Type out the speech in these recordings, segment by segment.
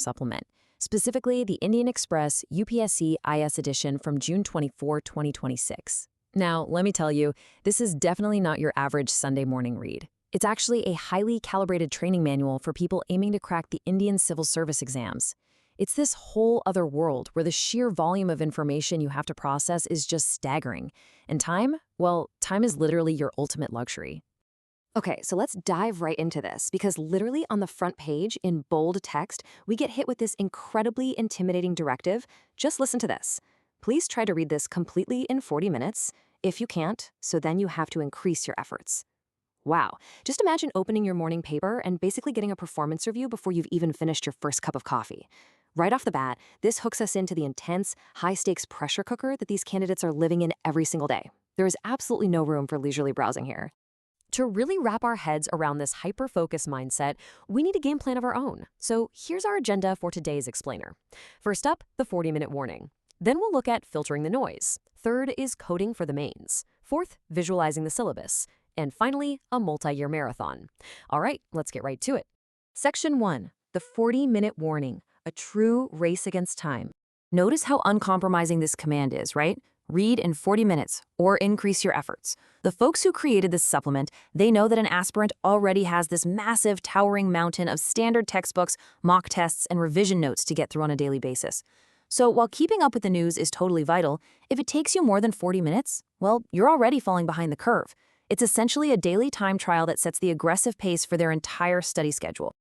supplement, specifically the Indian Express UPSC IS edition from June 24, 2026. Now, let me tell you, this is definitely not your average Sunday morning read. It's actually a highly calibrated training manual for people aiming to crack the Indian civil service exams. It's this whole other world where the sheer volume of information you have to process is just staggering. And time? Well, time is literally your ultimate luxury. Okay, so let's dive right into this because literally on the front page in bold text, we get hit with this incredibly intimidating directive. Just listen to this. Please try to read this completely in 40 minutes. If you can't, so then you have to increase your efforts. Wow, just imagine opening your morning paper and basically getting a performance review before you've even finished your first cup of coffee. Right off the bat, this hooks us into the intense, high-stakes pressure cooker that these candidates are living in every single day. There is absolutely no room for leisurely browsing here. To really wrap our heads around this hyper-focus mindset, we need a game plan of our own. So here's our agenda for today's explainer. First up, the 40-minute warning. Then we'll look at filtering the noise. Third is coding for the mains. Fourth, visualizing the syllabus. And finally, a multi-year marathon. All right, let's get right to it. Section 1, the 40-minute warning, a true race against time. Notice how uncompromising this command is, right? Read in 40 minutes or increase your efforts. The folks who created this supplement, they know that an aspirant already has this massive, towering mountain of standard textbooks, mock tests, and revision notes to get through on a daily basis. So while keeping up with the news is totally vital, if it takes you more than 40 minutes, well, you're already falling behind the curve. It's essentially a daily time trial that sets the aggressive pace for their entire study schedule.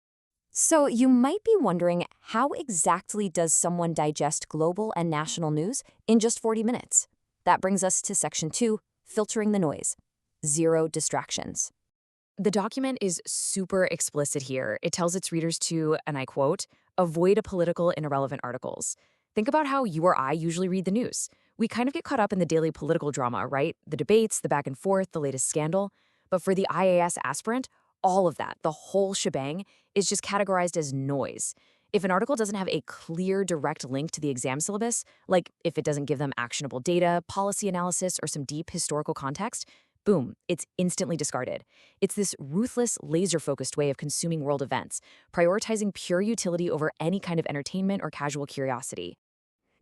So you might be wondering, how exactly does someone digest global and national news in just 40 minutes? That brings us to Section 2, filtering the noise. 0 distractions. The document is super explicit here. It tells its readers to, and I quote, avoid political and irrelevant articles. Think about how you or I usually read the news. We kind of get caught up in the daily political drama, right? The debates, the back and forth, the latest scandal. But for the IAS aspirant, all of that, the whole shebang, is just categorized as noise. If an article doesn't have a clear, direct link to the exam syllabus, like if it doesn't give them actionable data, policy analysis, or some deep historical context, boom, it's instantly discarded. It's this ruthless, laser-focused way of consuming world events, prioritizing pure utility over any kind of entertainment or casual curiosity.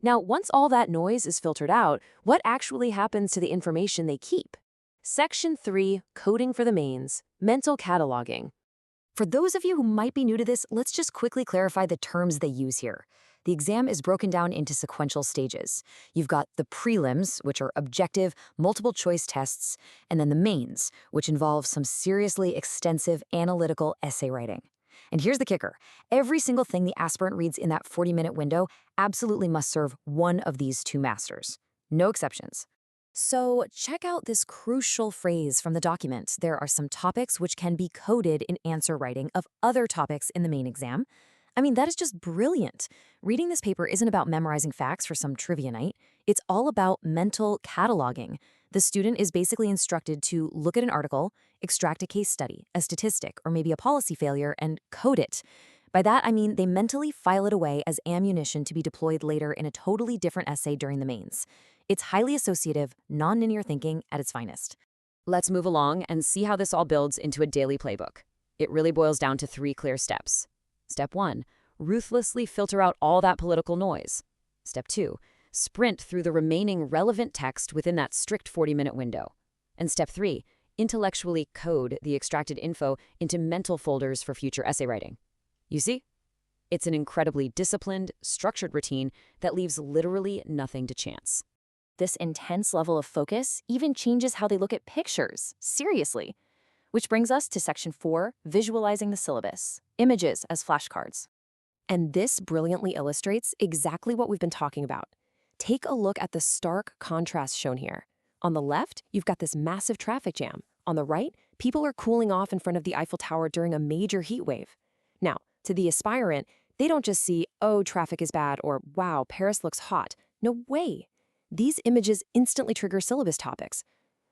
Now, once all that noise is filtered out, what actually happens to the information they keep? Section 3, coding for the mains, mental cataloging. For those of you who might be new to this, let's just quickly clarify the terms they use here. The exam is broken down into sequential stages. You've got the prelims, which are objective, multiple-choice tests, and then the mains, which involve some seriously extensive analytical essay writing. And here's the kicker. Every single thing the aspirant reads in that 40-minute window absolutely must serve one of these two masters. No exceptions. So check out this crucial phrase from the document. There are some topics which can be coded in answer writing of other topics in the main exam. I mean, that is just brilliant. Reading this paper isn't about memorizing facts for some trivia night. It's all about mental cataloging. The student is basically instructed to look at an article, extract a case study, a statistic, or maybe a policy failure, and code it. By that, I mean they mentally file it away as ammunition to be deployed later in a totally different essay during the mains. It's highly associative, non-linear thinking at its finest. Let's move along and see how this all builds into a daily playbook. It really boils down to 3 clear steps. Step 1, ruthlessly filter out all that political noise. Step 2, sprint through the remaining relevant text within that strict 40-minute window. And Step 3, intellectually code the extracted info into mental folders for future essay writing. You see? It's an incredibly disciplined, structured routine that leaves literally nothing to chance. This intense level of focus even changes how they look at pictures, seriously. Which brings us to Section 4, visualizing the syllabus, images as flashcards. And this brilliantly illustrates exactly what we've been talking about. Take a look at the stark contrast shown here. On the left, you've got this massive traffic jam. On the right, people are cooling off in front of the Eiffel Tower during a major heat wave. Now, to the aspirant, they don't just see, oh, traffic is bad, or wow, Paris looks hot. No way. These images instantly trigger syllabus topics.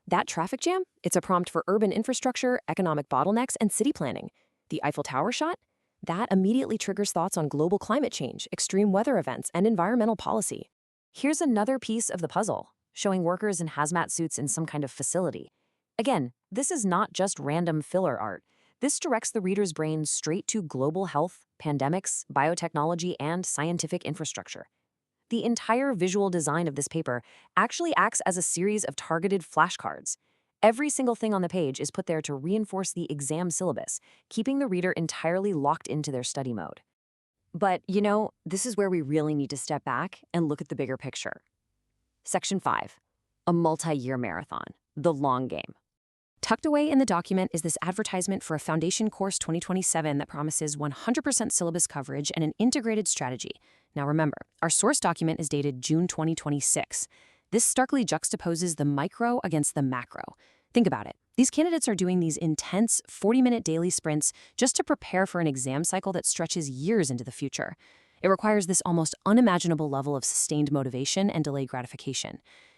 That traffic jam, it's a prompt for urban infrastructure, economic bottlenecks, and city planning. The Eiffel Tower shot, that immediately triggers thoughts on global climate change, extreme weather events, and environmental policy. Here's another piece of the puzzle, showing workers in hazmat suits in some kind of facility. Again, this is not just random filler art. This directs the reader's brain straight to global health, pandemics, biotechnology, and scientific infrastructure. The entire visual design of this paper actually acts as a series of targeted flashcards. Every single thing on the page is put there to reinforce the exam syllabus, keeping the reader entirely locked into their study mode. But, this is where we really need to step back and look at the bigger picture. Section 5. A multi-year marathon, the long game. Tucked away in the document is this advertisement for a Foundation Course 2027 that promises 100% syllabus coverage and an integrated strategy. Now remember, our source document is dated June 2026. This starkly juxtaposes the micro against the macro. Think about it. These candidates are doing these intense 40-minute daily sprints just to prepare for an exam cycle that stretches years into the future. It requires this almost unimaginable level of sustained motivation and delayed gratification.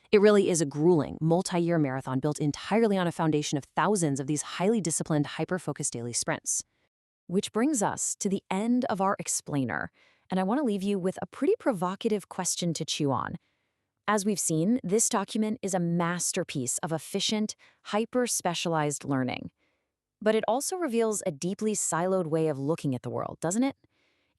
It really is a grueling, multi-year marathon built entirely on a foundation of thousands of these highly disciplined, hyper-focused daily sprints. Which brings us to the end of our explainer, and I want to leave you with a pretty provocative question to chew on. As we've seen, this document is a masterpiece of efficient, hyper-specialized learning. But it also reveals a deeply siloed way of looking at the world, doesn't it?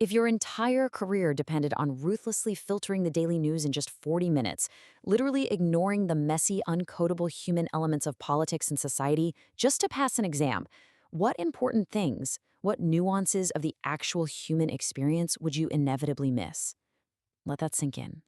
If your entire career depended on ruthlessly filtering the daily news in just 40 minutes, literally ignoring the messy, uncodable human elements of politics and society just to pass an exam, what important things, what nuances of the actual human experience would you inevitably miss? Let that sink in.